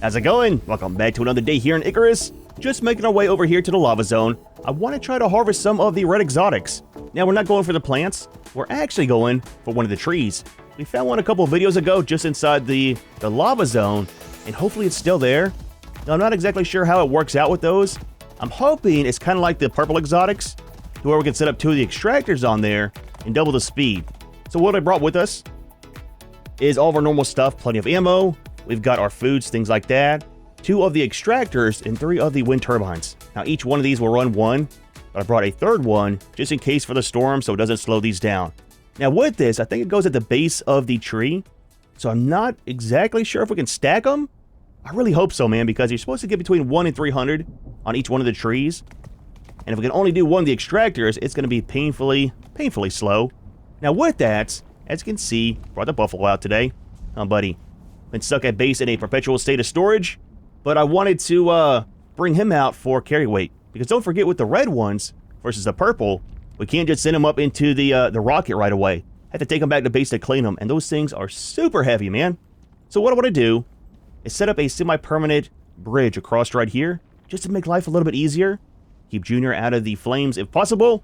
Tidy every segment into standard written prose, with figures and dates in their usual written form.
How's it going? Welcome back to another day here in Icarus. Just making our way over here to the lava zone. I want to try to harvest some of the red exotics. Now, we're not going for the plants. We're actually going for one of the trees. We found one a couple of videos ago just inside the lava zone, and hopefully it's still there. Now, I'm not exactly sure how it works out with those. I'm hoping it's kind of like the purple exotics, to where we can set up 2 of the extractors on there and double the speed. So what I brought with us is all of our normal stuff, plenty of ammo. We've got our foods, things like that. 2 of the extractors and 3 of the wind turbines. Now each one of these will run 1, but I brought a 3rd one just in case for the storm so it doesn't slow these down. Now with this, I think it goes at the base of the tree, so I'm not exactly sure if we can stack them. I really hope so, man, because you're supposed to get between 1 and 300 on each one of the trees. And if we can only do 1 of the extractors, it's going to be painfully slow. Now with that, as you can see, brought the buffalo out today. Oh, buddy. Been stuck at base in a perpetual state of storage, but I wanted to bring him out for carry weight. Because don't forget, with the red ones versus the purple, we can't just send him up into the rocket right away. Have to take him back to base to clean them, and those things are super heavy, man. So what I want to do is set up a semi-permanent bridge across right here, just to make life a little bit easier. Keep Junior out of the flames if possible.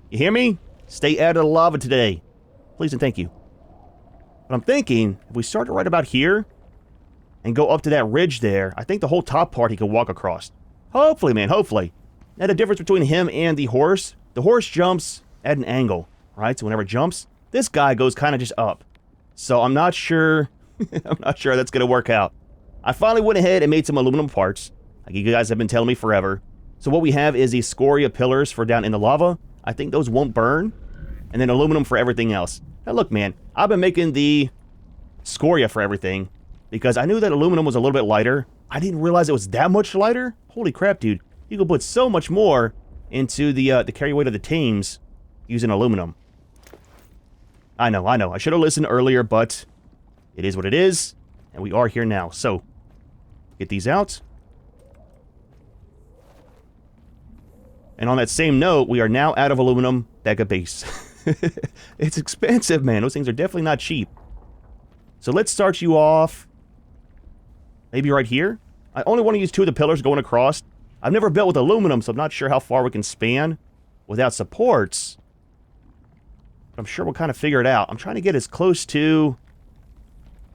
You hear me? Stay out of the lava today. Please and thank you. But I'm thinking, if we start right about here and go up to that ridge there, I think the whole top part he can walk across. Hopefully, man, hopefully. Now, the difference between him and the horse jumps at an angle, right? So whenever it jumps, this guy goes kind of just up. So I'm not sure, I'm not sure that's going to work out. I finally went ahead and made some aluminum parts, like you guys have been telling me forever. So what we have is these scoria pillars for down in the lava. I think those won't burn. And then aluminum for everything else. Now look, man, I've been making the scoria for everything because I knew that aluminum was a little bit lighter. I didn't realize it was that much lighter. Holy crap, dude. You can put so much more into the carry weight of the teams using aluminum. I know. I should have listened earlier, but it is what it is. And we are here now. So, get these out. And on that same note, we are now out of aluminum back at base. It's expensive, man. Those things are definitely not cheap. So let's start you off maybe right here. I only want to use 2 of the pillars going across. I've never built with aluminum, so I'm not sure how far we can span without supports. But I'm sure we'll kind of figure it out. I'm trying to get as close to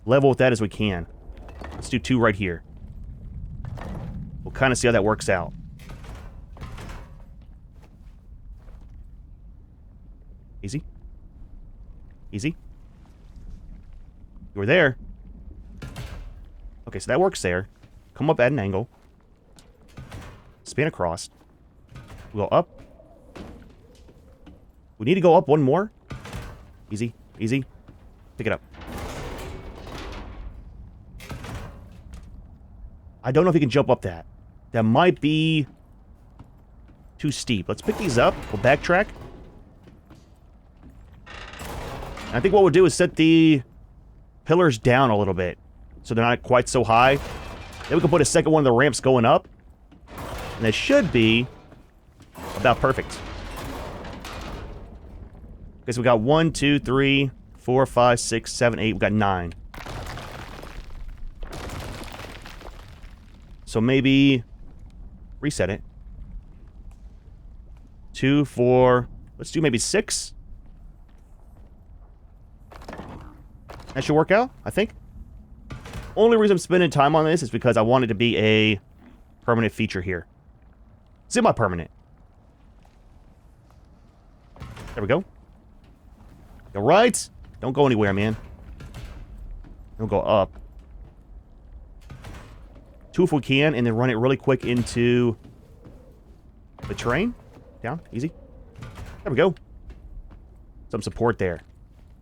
level with that as we can. Let's do 2 right here. We'll kind of see how that works out. Easy. Easy. You were there. Okay, so that works there. Come up at an angle. Span across. We'll go up. We need to go up 1 more. Easy. Easy. Pick it up. I don't know if he can jump up that. That might be too steep. Let's pick these up. We'll backtrack. I think what we'll do is set the pillars down a little bit so they're not quite so high. Then we can put a second one of the ramps going up. And it should be about perfect. Okay, so we got 1, 2, 3, 4, 5, 6, 7, 8. We got 9. So maybe reset it. 2, 4. Let's do maybe 6. That should work out, I think. Only reason I'm spending time on this is because I want it to be a permanent feature here. Semi-permanent. There we go. All right. Don't go anywhere, man. Don't go up. 2 if we can, and then run it really quick into the terrain. Down, easy. There we go. Some support there.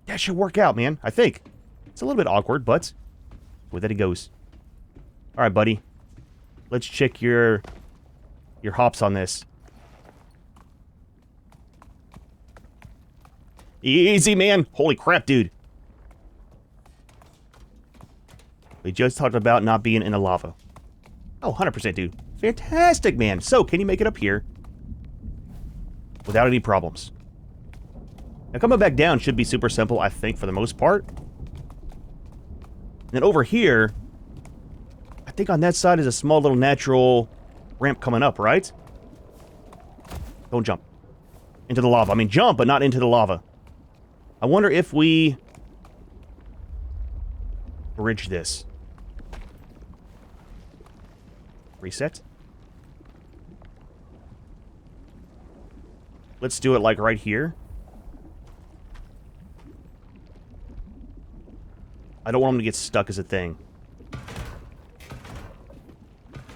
That should work out, man, I think. It's a little bit awkward, but with it, it goes. All right, buddy. Let's check your hops on this. Easy, man. Holy crap, dude. We just talked about not being in the lava. Oh, 100%, dude. Fantastic, man. So, can you make it up here without any problems? Now, coming back down should be super simple, I think, for the most part. And then over here, think on that side is a small little natural ramp coming up, right? Don't jump. Into the lava. I mean, jump, but not into the lava. I wonder if we bridge this. Reset. Let's do it like right here. I don't want them to get stuck as a thing.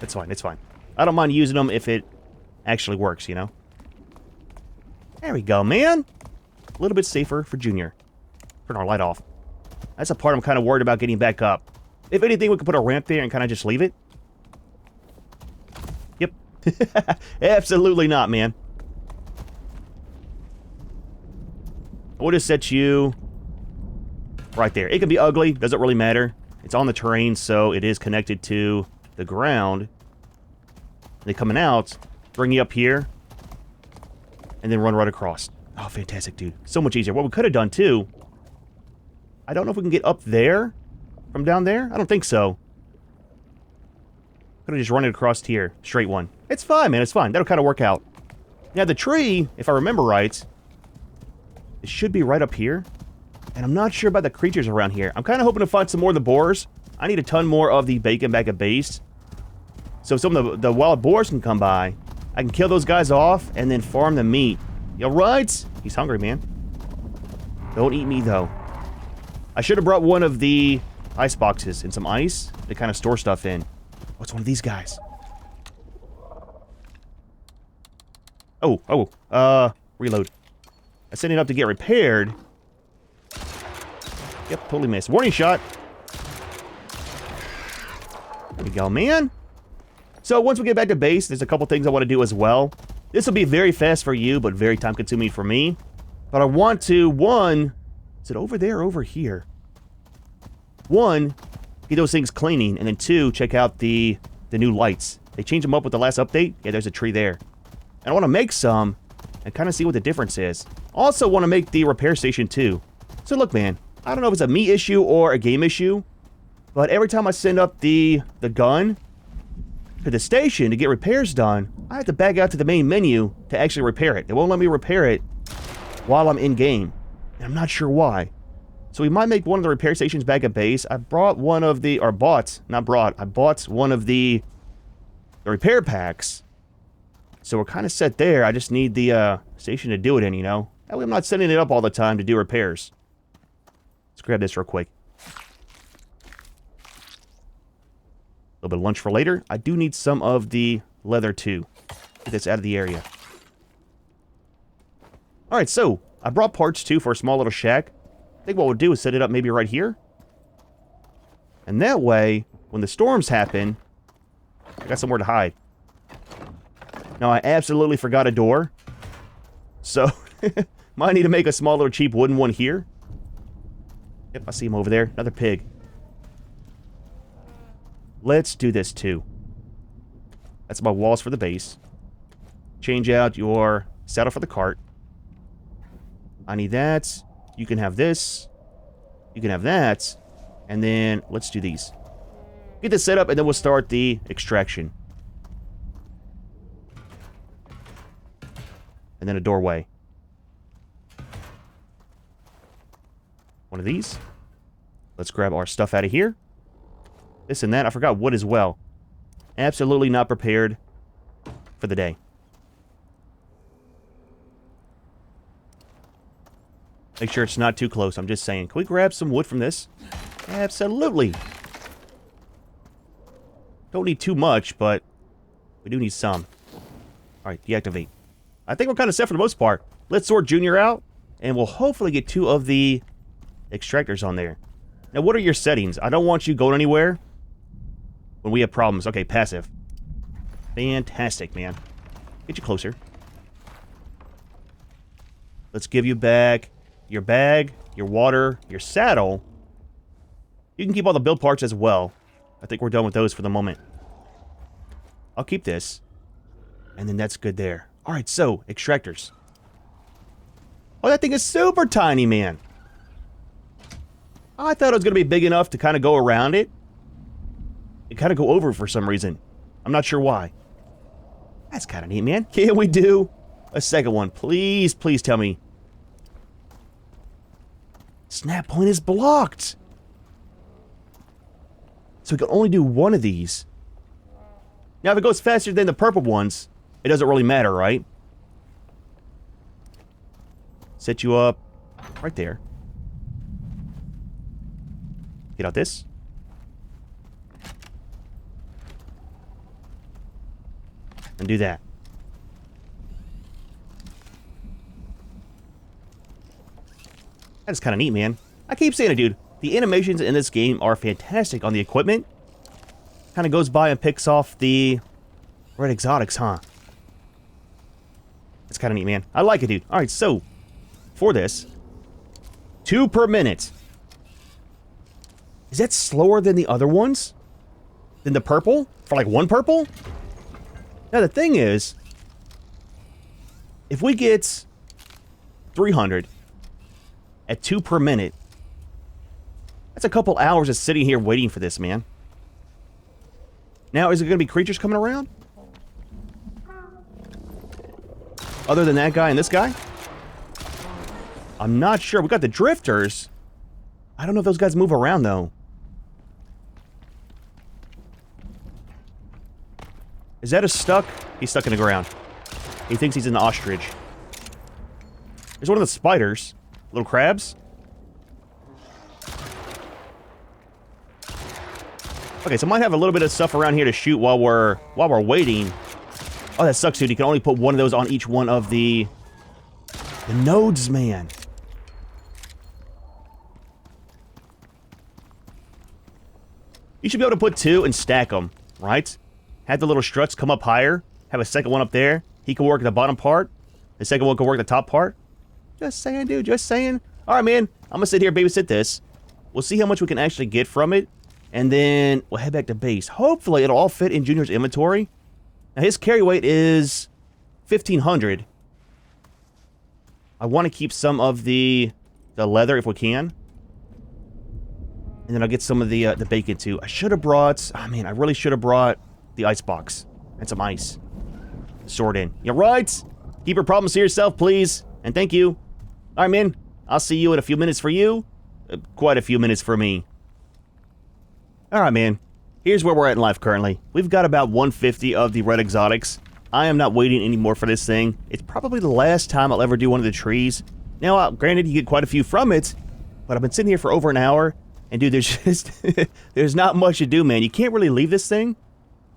It's fine, it's fine. I don't mind using them if it actually works, you know? There we go, man. A little bit safer for Junior. Turn our light off. That's a part I'm kind of worried about getting back up. If anything, we could put a ramp there and kind of just leave it. Yep. Absolutely not, man. We'll just set you right there. It can be ugly. Doesn't really matter. It's on the terrain, so it is connected to the ground. They coming out, bring you up here, and then run right across. Oh, fantastic, dude. So much easier. What we could have done, too... I don't know if we can get up there from down there. I don't think so. Could have just run it across here. Straight one. It's fine, man. It's fine. That'll kind of work out. Now, the tree, if I remember right, it should be right up here. And I'm not sure about the creatures around here. I'm kind of hoping to find some more of the boars. I need a ton more of the bacon back at base. So some of the wild boars can come by. I can kill those guys off and then farm the meat. You alright? He's hungry, man. Don't eat me, though. I should have brought one of the ice boxes and some ice to kind of store stuff in. What's one of these guys? Reload. I sent it up to get repaired. Yep, totally missed. Warning shot. There we go, man. So once we get back to base, there's a couple things I want to do as well. This will be very fast for you, but very time-consuming for me. But I want to, one... Is it over there or over here? One, get those things cleaning, and then two, check out the new lights. They changed them up with the last update. Yeah, there's a tree there. And I want to make some and kind of see what the difference is. Also want to make the repair station too. So look, man, I don't know if it's a me issue or a game issue, but every time I send up the gun to the station to get repairs done, I have to back out to the main menu to actually repair it. They won't let me repair it while I'm in-game. And I'm not sure why. So we might make one of the repair stations back at base. I brought one of the... Or bought. Not brought. I bought one of the repair packs. So we're kind of set there. I just need the station to do it in, you know? That way I'm not setting it up all the time to do repairs. Let's grab this real quick. A little bit of lunch for later. I do need some of the leather too. Get this out of the area. Alright, so... I brought parts, too, for a small little shack. I think what we'll do is set it up maybe right here. And that way, when the storms happen, I got somewhere to hide. Now, I absolutely forgot a door. So, might need to make a small little cheap wooden one here. Yep, I see him over there. Another pig. Let's do this, too. That's my walls for the base. Change out your saddle for the cart. I need that. You can have this. You can have that. And then, let's do these. Get this set up, and then we'll start the extraction. And then a doorway. One of these. Let's grab our stuff out of here. This and that. I forgot wood as well. Absolutely not prepared for the day. Make sure it's not too close. I'm just saying. Can we grab some wood from this? Absolutely. Don't need too much, but we do need some. Alright, deactivate. I think we're kind of set for the most part. Let's sort Junior out, and we'll hopefully get 2 of the extractors on there. Now, what are your settings? I don't want you going anywhere when we have problems. Okay, passive. Fantastic, man. Get you closer. Let's give you back your bag, your water, your saddle. You can keep all the build parts as well. I think we're done with those for the moment. I'll keep this. And then that's good there. Alright, so, extractors. Oh, that thing is super tiny, man. I thought it was going to be big enough to kind of go around it. it kind of go over for some reason. I'm not sure why. That's kind of neat, man. Can we do a second one? Please, please tell me. Snap point is blocked. So we can only do one of these. Now, if it goes faster than the purple ones, it doesn't really matter, right? Set you up right there. Get out this. And do that. That's kind of neat, man. I keep saying it, dude. The animations in this game are fantastic on the equipment. Kind of goes by and picks off the red exotics, huh? It's kind of neat, man. I like it, dude. Alright, so, for this, 2 per minute. Is that slower than the other ones? Than the purple? For like 1 purple? Now, the thing is, if we get 300 at 2 per minute, that's a couple hours of sitting here waiting for this, man. Now, is it going to be creatures coming around? Other than that guy and this guy? I'm not sure. We got the drifters. I don't know if those guys move around, though. Is that a stuck? He's stuck in the ground. He thinks he's an ostrich. There's one of the spiders. Little crabs. Okay, so I might have a little bit of stuff around here to shoot while we're waiting. Oh, that sucks, dude. You can only put one of those on each one of the nodes, man. You should be able to put 2 and stack them, right? Have the little struts come up higher. Have a second one up there. He can work the bottom part. The second one can work the top part. Just saying, dude. Just saying. All right, man. I'm going to sit here and babysit this. We'll see how much we can actually get from it. And then we'll head back to base. Hopefully, it'll all fit in Junior's inventory. Now, his carry weight is 1,500. I want to keep some of the leather if we can. And then I'll get some of the bacon, too. I should have brought... Oh, man, I really should have brought the ice box. And some ice. Stored in. You're right. Keep your problems to yourself, please. And thank you. All right, man. I'll see you in a few minutes for you. Quite a few minutes for me. All right, man. Here's where we're at in life currently. We've got about 150 of the red exotics. I am not waiting anymore for this thing. It's probably the last time I'll ever do one of the trees. Now, granted, you get quite a few from it, but I've been sitting here for over an hour, and dude, there's just... there's not much to do, man. You can't really leave this thing,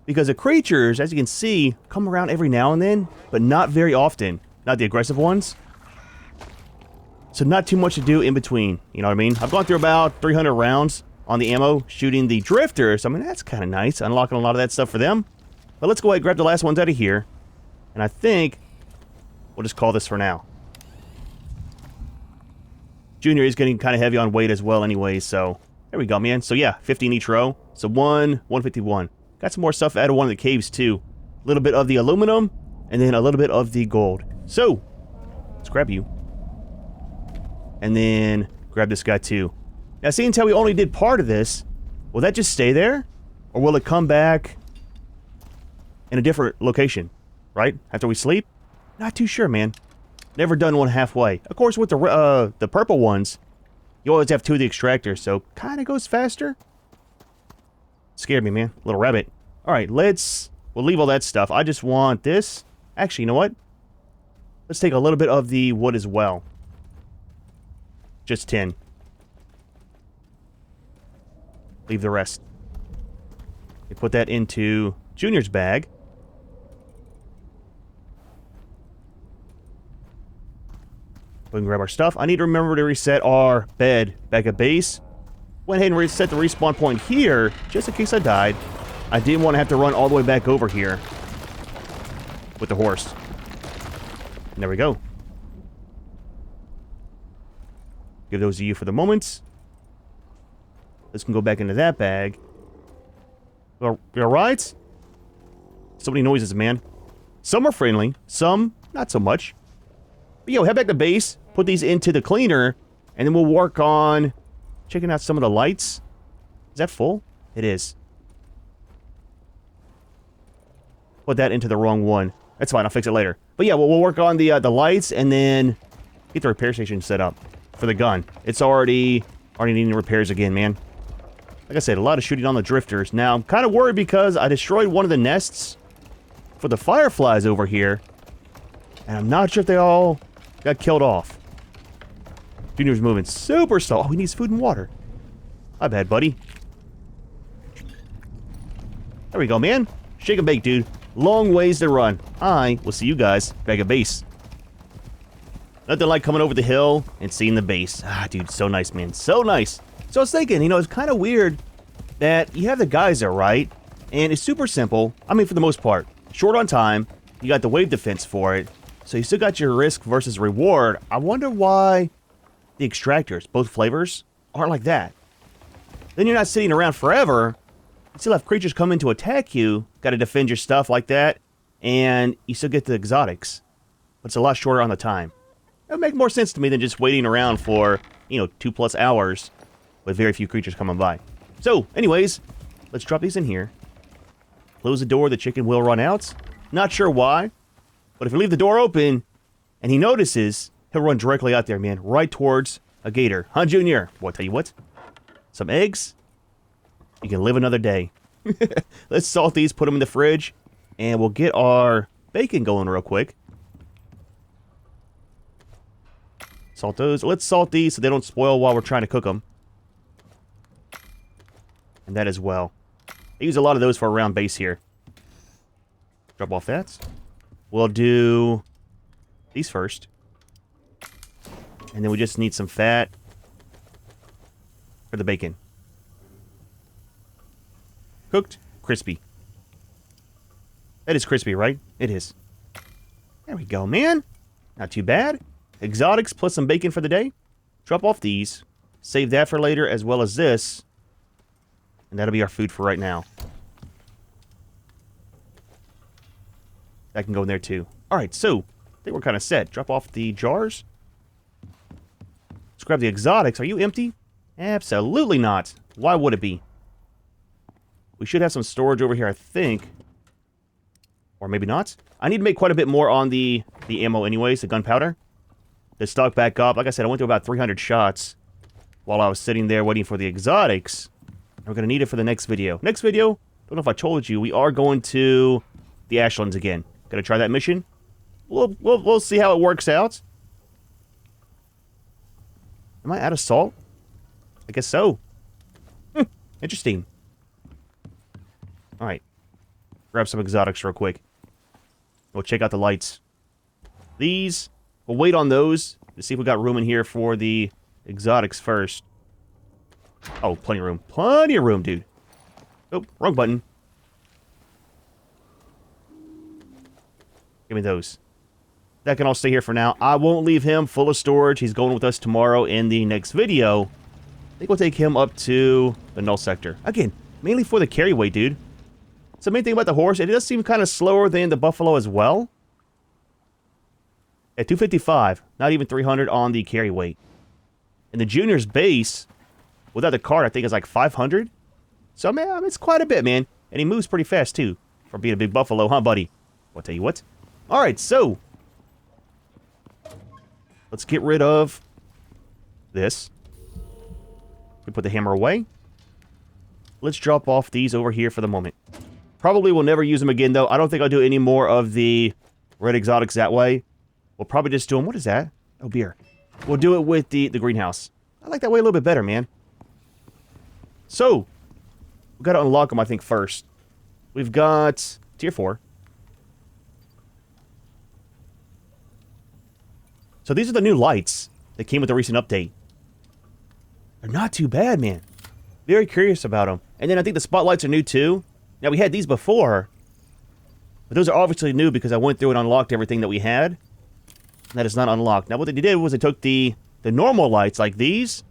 because the creatures, as you can see, come around every now and then, but not very often. Not the aggressive ones. So not too much to do in between, you know what I mean? I've gone through about 300 rounds on the ammo, shooting the drifters. I mean, that's kind of nice, unlocking a lot of that stuff for them. But let's go ahead and grab the last ones out of here. And I think we'll just call this for now. Junior is getting kind of heavy on weight as well anyway, so there we go, man. So yeah, 50 in each row. So 151. Got some more stuff out of one of the caves too. A little bit of the aluminum, and then a little bit of the gold. So, let's grab you. And then grab this guy too. Now, seeing how we only did part of this, will that just stay there? Or will it come back in a different location, right? After we sleep? Not too sure, man. Never done one halfway. Of course, with the purple ones, you always have 2 of the extractors, so kind of goes faster. Scared me, man. Little rabbit. All right, we'll leave all that stuff. I just want this. Actually, you know what? Let's take a little bit of the wood as well. Just 10. Leave the rest. We put that into Junior's bag. We can grab our stuff. I need to remember to reset our bed back at base. Went ahead and reset the respawn point here, just in case I died. I didn't want to have to run all the way back over here with the horse. And there we go. Give those to you for the moment. This can go back into that bag. You alright? So many noises, man. Some are friendly, some not so much. But yo, head back to base, put these into the cleaner, and then we'll work on checking out some of the lights. Is that full? It is. put that into the wrong one. That's fine, I'll fix it later. But yeah, we'll work on the lights and then get the repair station set up for the gun. It's already needing repairs again, man. Like I said, a lot of shooting on the drifters. Now, I'm kind of worried because I destroyed one of the nests for the fireflies over here. And I'm not sure if they all got killed off. Junior's moving super slow. Oh, he needs food and water. My bad, buddy. There we go, man. Shake and bake, dude. Long ways to run. I will see you guys back at base. Nothing like coming over the hill and seeing the base. Ah, dude, so nice, man. So nice. So I was thinking, you know, it's kind of weird that you have the geyser, right? And it's super simple. I mean, for the most part. Short on time. You got the wave defense for it. So you still got your risk versus reward. I wonder why the extractors, both flavors, aren't like that. Then you're not sitting around forever. You still have creatures come in to attack you. Got to defend your stuff like that. And you still get the exotics. But it's a lot shorter on the time. It would make more sense to me than just waiting around for, you know, 2+ hours with very few creatures coming by. So, anyways, let's drop these in here. Close the door, the chicken will run out. Not sure why, but if you leave the door open and he notices, he'll run directly out there, man, right towards a gator. Huh, Junior? Well, I'll tell you what. Some eggs. You can live another day. Let's salt these, put them in the fridge, and we'll get our bacon going real quick. Salt those. Let's salt these so they don't spoil while we're trying to cook them. And that as well. I use a lot of those for around base here. Drop off that. We'll do these first. And then we just need some fat for the bacon. Cooked, crispy. That is crispy, right? It is. There we go, man. Not too bad. Exotics plus some bacon for the day. Drop off these. Save that for later as well as this. And that'll be our food for right now. That can go in there too. Alright, so, I think we're kind of set. Drop off the jars. Let's grab the exotics. Are you empty? Absolutely not. Why would it be? We should have some storage over here, I think. Or maybe not. I need to make quite a bit more on the ammo anyways, the gunpowder. To stock back up. Like I said, I went through about 300 shots while I was sitting there waiting for the exotics. We're going to need it for the next video. Next video, don't know if I told you, we are going to the Ashlands again. Gonna try that mission. We'll see how it works out. Am I out of salt? I guess so. Interesting. Alright. Grab some exotics real quick. We'll check out the lights. These, we'll wait on those to see if we got room in here for the exotics first. Oh, plenty of room. Plenty of room, dude. Oh, wrong button. Give me those. That can all stay here for now. I won't leave him full of storage. He's going with us tomorrow in the next video. I think we'll take him up to the null sector. Again, mainly for the carry weight, dude. So the main thing about the horse, it does seem kind of slower than the buffalo as well. At 255, not even 300 on the carry weight. And the junior's base, without the cart, I think is like 500. So, man, it's quite a bit, man. And he moves pretty fast, too. For being a big buffalo, huh, buddy? I'll tell you what. Alright, so. Let's get rid of this. We put the hammer away. Let's drop off these over here for the moment. Probably will never use them again, though. I don't think I'll do any more of the red exotics that way. We'll probably just do them. What is that? Oh, beer. We'll do it with the greenhouse. I like that way a little bit better, man. So, we've got to unlock them, I think, first. We've got tier 4. So these are the new lights that came with the recent update. They're not too bad, man. Very curious about them. And then I think the spotlights are new, too. Now, we had these before. But those are obviously new because I went through and unlocked everything that we had. That is not unlocked. Now, what they did was they took the normal lights like these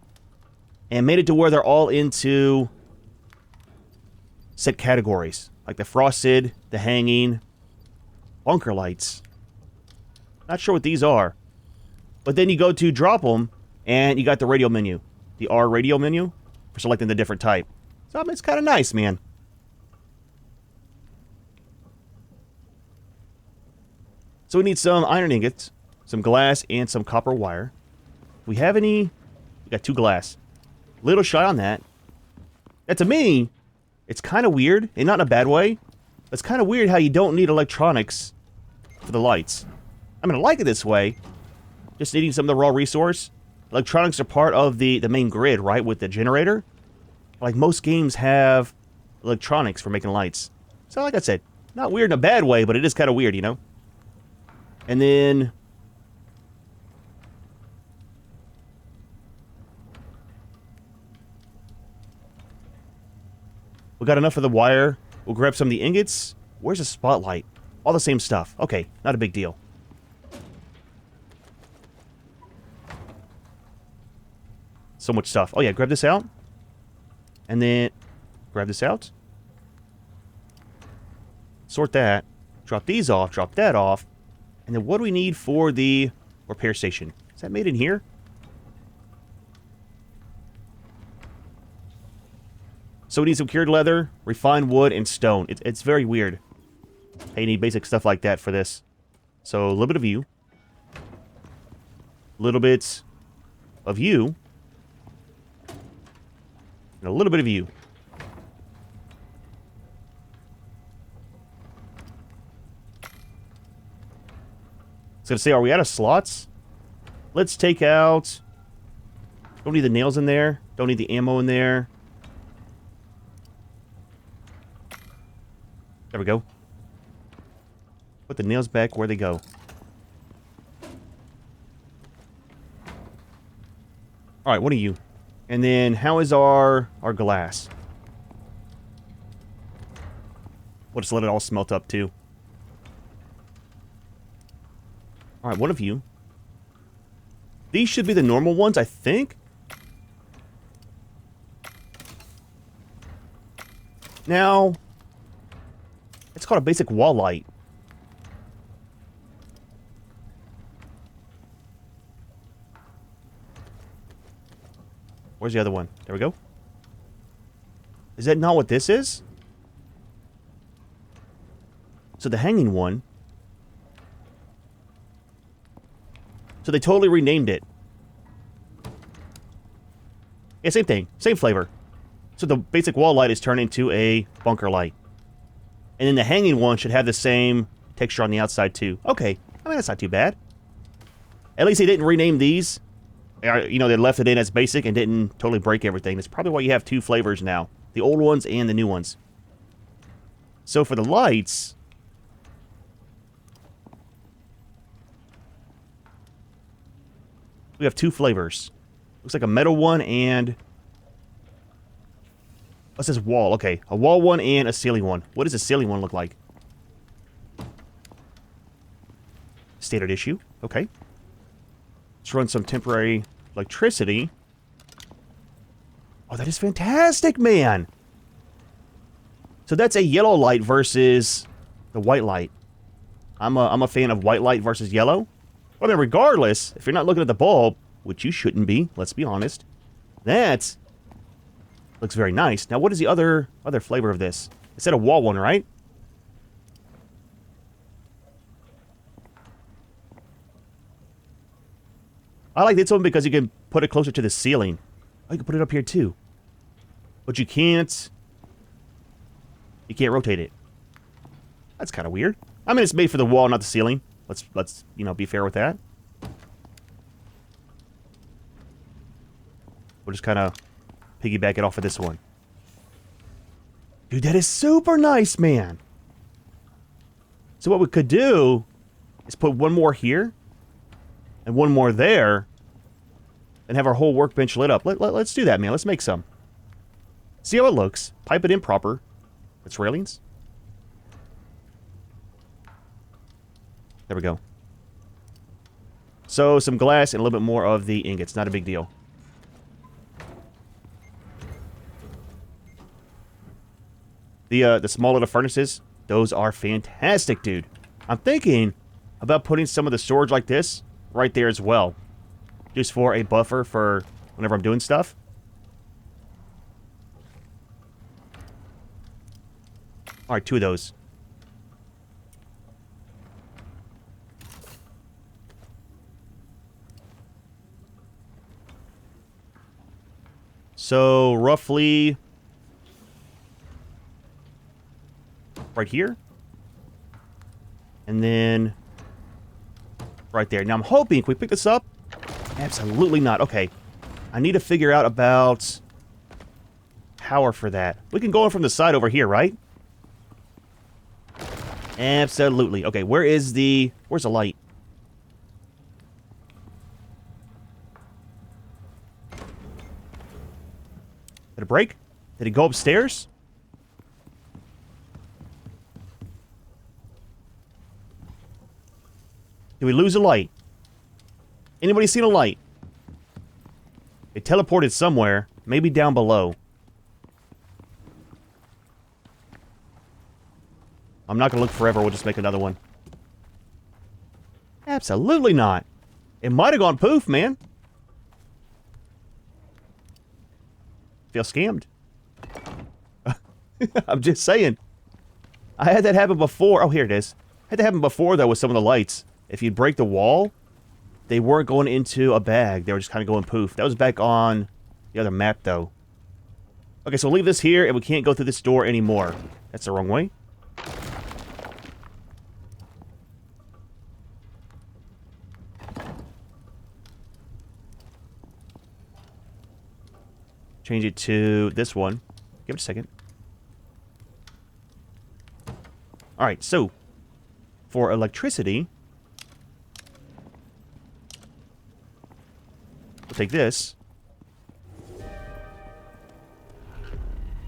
and made it to where they're all into set categories. Like the frosted, the hanging, bunker lights. Not sure what these are. But then you go to drop them, and you got the radio menu. The R radio menu for selecting the different type. So, I mean, it's kind of nice, man. So we need some iron ingots, some glass, and some copper wire. We have any? We got 2 glass. Little shy on that. Now, to me, it's kind of weird, and not in a bad way. It's kind of weird how you don't need electronics for the lights. I mean, I like it this way. Just needing some of the raw resource. Electronics are part of the main grid, right, with the generator. Like, most games have electronics for making lights. So, like I said, not weird in a bad way, but it is kind of weird, you know? And then... we got enough of the wire. We'll grab some of the ingots. Where's the spotlight? All the same stuff. Okay, not a big deal. So much stuff. Oh yeah, grab this out. And then grab this out. Sort that. Drop these off. Drop that off. And then what do we need for the repair station? Is that made in here? So we need some cured leather, refined wood, and stone. It's very weird. Hey, you need basic stuff like that for this. So a little bit of you. A little bit of you. And a little bit of you. I was going to say, are we out of slots? Let's take out... don't need the nails in there. Don't need the ammo in there. There we go. Put the nails back where they go. Alright, what are you? And then, how is our glass? We'll just let it all smelt up, too. Alright, one of you. These should be the normal ones, I think. Now, it's called a basic wall light. Where's the other one? There we go. Is that not what this is? So the hanging one... so they totally renamed it. Yeah, same thing. Same flavor. So the basic wall light is turned into a bunker light. And then the hanging one should have the same texture on the outside, too. Okay. I mean, that's not too bad. At least they didn't rename these. You know, they left it in as basic and didn't totally break everything. That's probably why you have 2 flavors now. The old ones and the new ones. So for the lights... we have 2 flavors. Looks like a metal one and... what's this wall? Okay, a wall one and a ceiling one. What does a ceiling one look like? Standard issue. Okay. Let's run some temporary electricity. Oh, that is fantastic, man! So that's a yellow light versus the white light. I'm a fan of white light versus yellow. Well, then regardless, if you're not looking at the bulb, which you shouldn't be, let's be honest, that looks very nice. Now, what is the other flavor of this? It said a wall one, right? I like this one because you can put it closer to the ceiling. Oh, you can put it up here too. But you can't rotate it. That's kind of weird. I mean, it's made for the wall, not the ceiling. Let's you know, be fair with that. We'll just kind of piggyback it off of this one. Dude, that is super nice, man. So what we could do is put one more here and one more there and have our whole workbench lit up. Let's do that, man. Let's make some. See how it looks. Pipe it in proper. It's railings. There we go. So, some glass and a little bit more of the ingots. Not a big deal. The small little furnaces, those are fantastic, dude. I'm thinking about putting some of the storage like this right there as well. Just for a buffer for whenever I'm doing stuff. Alright, 2 of those. So, roughly... right here. And then... right there. Now, I'm hoping, can we pick this up? Absolutely not. Okay. I need to figure out about... power for that. We can go in from the side over here, right? Absolutely. Okay, where's the light? Did it break? Did it go upstairs? Did we lose a light? Anybody seen a light? It teleported somewhere. Maybe down below. I'm not going to look forever. We'll just make another one. Absolutely not. It might have gone poof, man. Feel scammed. I'm just saying. I had that happen before. Oh, here it is. Had that happen before, though, with some of the lights. If you'd break the wall, they weren't going into a bag. They were just kind of going poof. That was back on the other map, though. Okay, so we'll leave this here, and we can't go through this door anymore. That's the wrong way. Change it to this one. Give it a second. Alright, so for electricity, we'll take this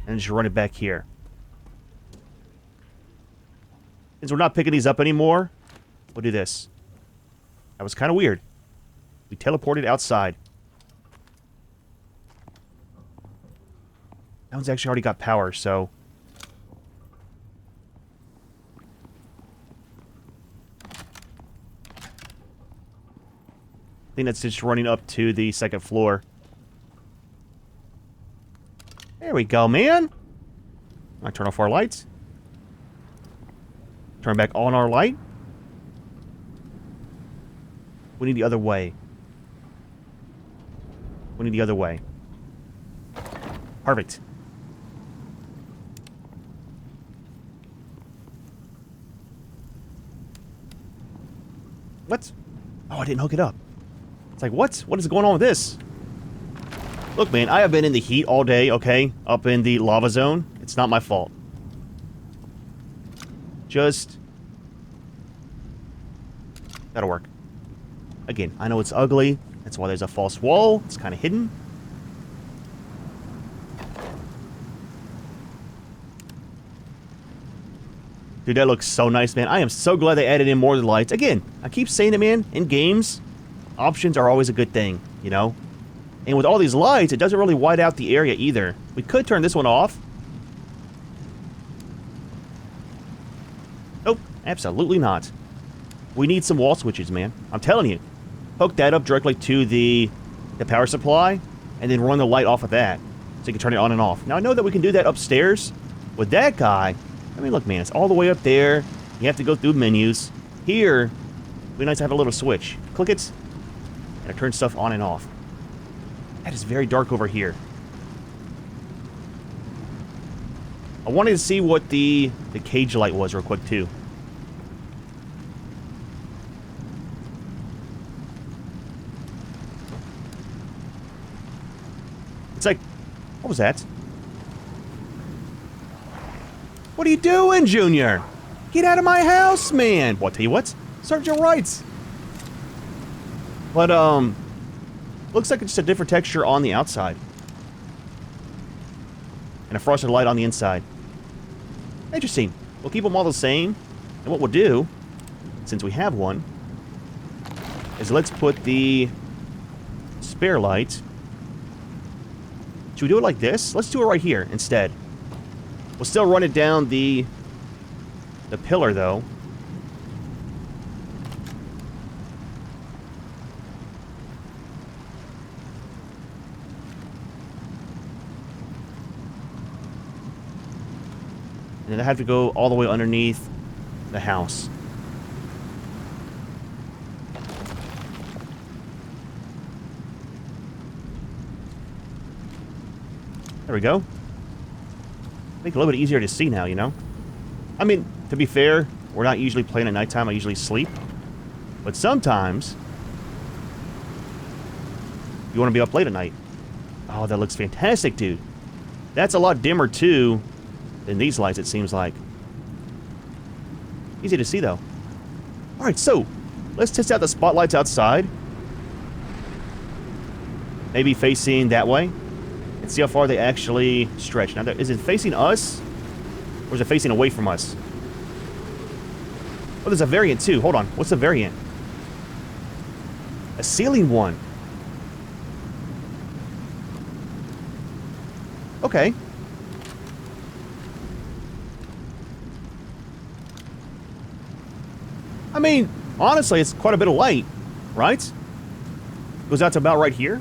and just run it back here. Since we're not picking these up anymore, we'll do this. That was kind of weird. We teleported outside. That one's actually already got power, so... I think that's just running up to the second floor. There we go, man! I turn off our lights. Turn back on our light. We need the other way. We need the other way. Perfect. What? Oh, I didn't hook it up. It's like, what? What is going on with this? Look, man, I have been in the heat all day, okay? Up in the lava zone. It's not my fault. Just... that'll work. Again, I know it's ugly. That's why there's a false wall. It's kind of hidden. Dude, that looks so nice, man. I am so glad they added in more of the lights. Again, I keep saying it, man. In games, options are always a good thing, you know? And with all these lights, it doesn't really white out the area either. We could turn this one off. Nope, absolutely not. We need some wall switches, man. I'm telling you. Hook that up directly to the power supply, and then run the light off of that, so you can turn it on and off. Now, I know that we can do that upstairs. With that guy... I mean, look, man, it's all the way up there. You have to go through menus. Here, it'd be nice to have a little switch. Click it, and it turns stuff on and off. That is very dark over here. I wanted to see what the cage light was real quick, too. It's like, what was that? What are you doing, Junior? Get out of my house, man! Well, I'll tell you what, serve your rights. But, looks like it's just a different texture on the outside. And a frosted light on the inside. Interesting. We'll keep them all the same. And what we'll do, since we have one, is let's put the spare light. Should we do it like this? Let's do it right here instead. We'll still run it down the pillar, though. And then I have to go all the way underneath the house. There we go. Make it a little bit easier to see now, you know? I mean, to be fair, we're not usually playing at nighttime. I usually sleep. But sometimes, you want to be up late at night. Oh, that looks fantastic, dude. That's a lot dimmer, too, than these lights, it seems like. Easy to see, though. Alright, so, let's test out the spotlights outside. Maybe facing that way. And see how far they actually stretch. Now, is it facing us? Or is it facing away from us? Oh, there's a variant, too. Hold on. What's the variant? A ceiling one. Okay. I mean, honestly, it's quite a bit of light, right? Goes out to about right here.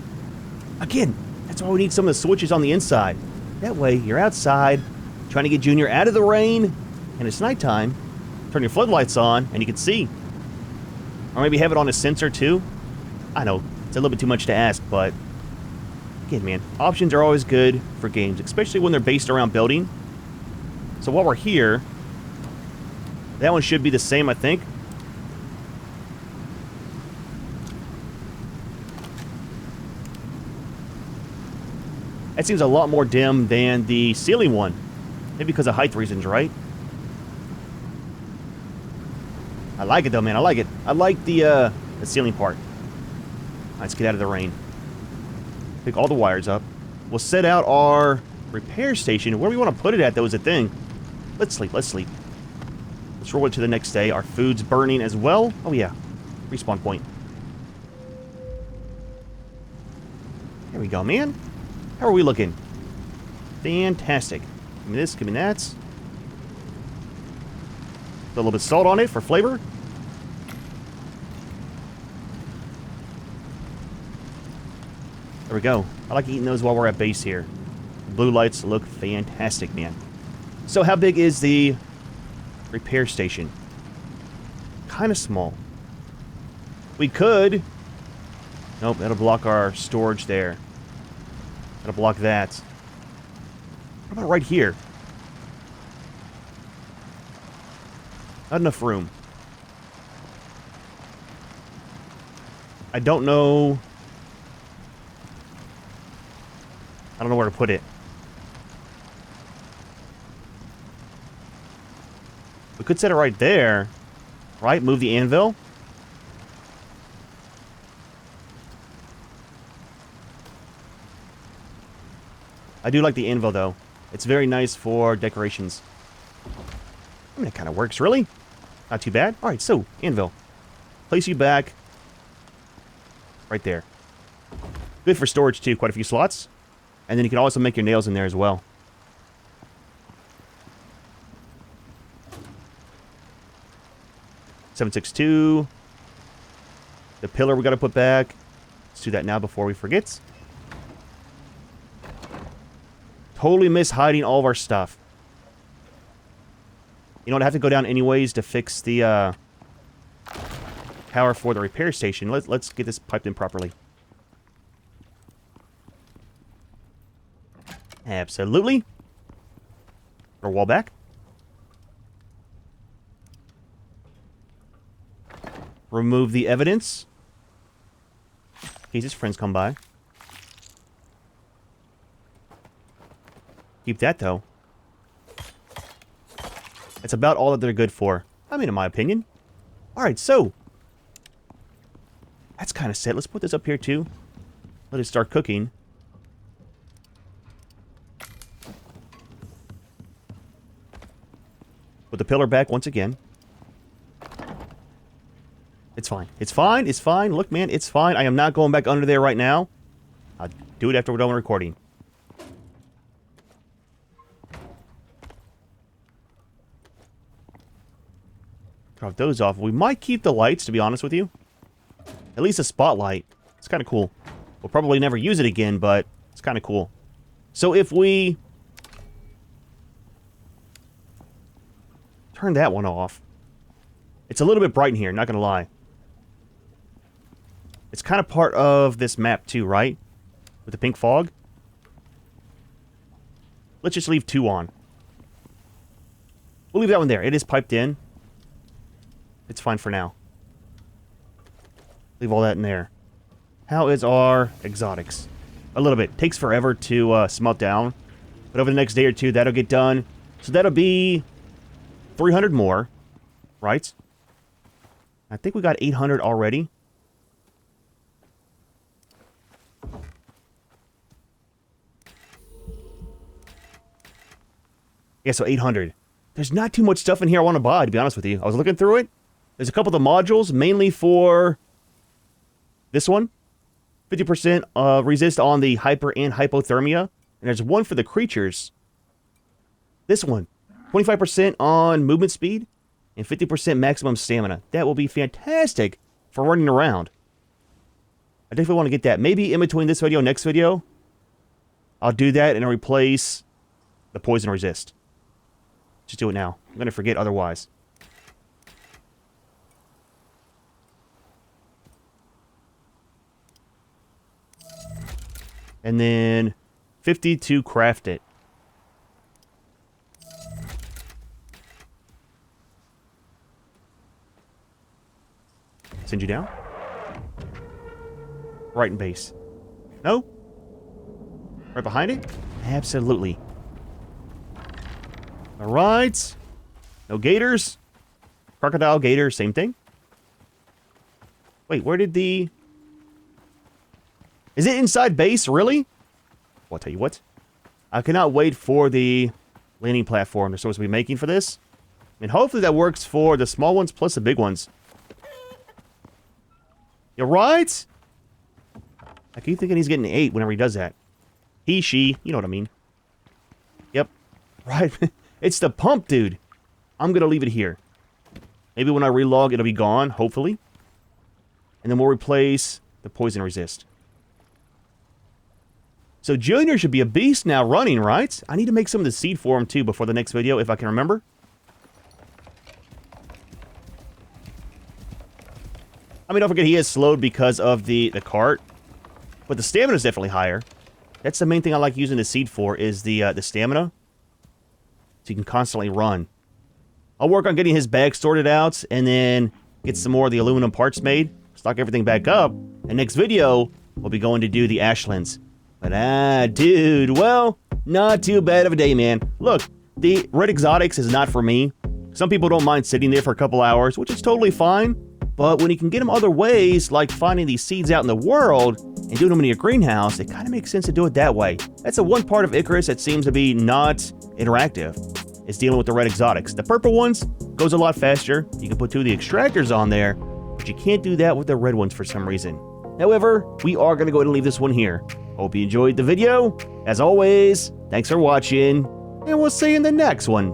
Again, that's why we need some of the switches on the inside. That way, you're outside, trying to get Junior out of the rain, and it's nighttime. Turn your floodlights on, and you can see. Or maybe have it on a sensor, too. I know, it's a little bit too much to ask, but... Again, man, options are always good for games, especially when they're based around building. So while we're here... That one should be the same, I think. That seems a lot more dim than the ceiling one. Maybe because of height reasons, right? I like it though, man. I like it. I like the ceiling part. Let's get out of the rain. Pick all the wires up. We'll set out our repair station. Where do we want to put it at, though, is a thing. Let's sleep. Let's sleep. Let's roll it to the next day. Our food's burning as well. Oh, yeah. Respawn point. There we go, man. How are we looking? Fantastic. Give me this, give me that. Put a little bit of salt on it for flavor. There we go. I like eating those while we're at base here. Blue lights look fantastic, man. So how big is the repair station? Kind of small. We could... Nope, that'll block our storage there. That'll block that. What about right here? Not enough room. I don't know... I don't know where to put it. We could set it right there. Right? Move the anvil. I do like the anvil, though. It's very nice for decorations. I mean, it kind of works, really. Not too bad. Alright, so, anvil. Place you back. Right there. Good for storage, too. Quite a few slots. And then you can also make your nails in there as well. .762. The pillar we gotta put back. Let's do that now before we forget. Totally miss hiding all of our stuff. You know what? I have to go down anyways to fix the power for the repair station. Let's get this piped in properly. Absolutely. Our wall back. Remove the evidence. In case his friends come by. Keep that, though. It's about all that they're good for. I mean, in my opinion. Alright, so. That's kind of set. Let's put this up here, too. Let it start cooking. Put the pillar back once again. It's fine. It's fine. It's fine. Look, man, it's fine. I am not going back under there right now. I'll do it after we're done with recording. Drop those off. We might keep the lights, to be honest with you. At least a spotlight. It's kind of cool. We'll probably never use it again, but it's kind of cool. So if we... turn that one off. It's a little bit bright in here, not gonna lie. It's kind of part of this map too, right? With the pink fog. Let's just leave 2 on. We'll leave that one there. It is piped in. It's fine for now. Leave all that in there. How is our exotics? A little bit. Takes forever to smelt down. But over the next day or 2, that'll get done. So that'll be 300 more. Right? I think we got 800 already. Yeah, so 800. There's not too much stuff in here I want to buy, to be honest with you. I was looking through it. There's a couple of the modules, mainly for this one. 50% resist on the hyper and hypothermia. And there's one for the creatures. This one. 25% on movement speed and 50% maximum stamina. That will be fantastic for running around. I definitely want to get that. Maybe in between this video and next video, I'll do that and I'll replace the poison resist. Just do it now. I'm going to forget otherwise. And then 50 to craft it. Send you down? Right in base. No? Right behind it? Absolutely. Alright. No gators. Crocodile, gator, same thing. Wait, where did the... Is it inside base, really? Well, I'll tell you what. I cannot wait for the landing platform they're supposed to be making for this. And hopefully that works for the small ones plus the big ones. You're right? I keep thinking he's getting 8 whenever he does that. He, she, you know what I mean. Yep. Right. It's the pump, dude. I'm going to leave it here. Maybe when I relog, it'll be gone, hopefully. And then we'll replace the poison resist. So Junior should be a beast now running, right? I need to make some of the seed for him, too, before the next video, if I can remember. I mean, don't forget, he is slowed because of the cart. But the stamina is definitely higher. That's the main thing I like using the seed for, is the stamina. So you can constantly run. I'll work on getting his bag sorted out, and then get some more of the aluminum parts made. Stock everything back up. And next video, we'll be going to do the ashlands. But dude, well, not too bad of a day, man. Look, the red exotics is not for me. Some people don't mind sitting there for a couple hours, which is totally fine. But when you can get them other ways, like finding these seeds out in the world and doing them in your greenhouse, it kind of makes sense to do it that way. That's the one part of Icarus that seems to be not interactive. It's dealing with the red exotics. The purple ones goes a lot faster. You can put 2 of the extractors on there, but you can't do that with the red ones for some reason. However, we are going to go ahead and leave this one here. Hope you enjoyed the video. As always, thanks for watching, and we'll see you in the next one.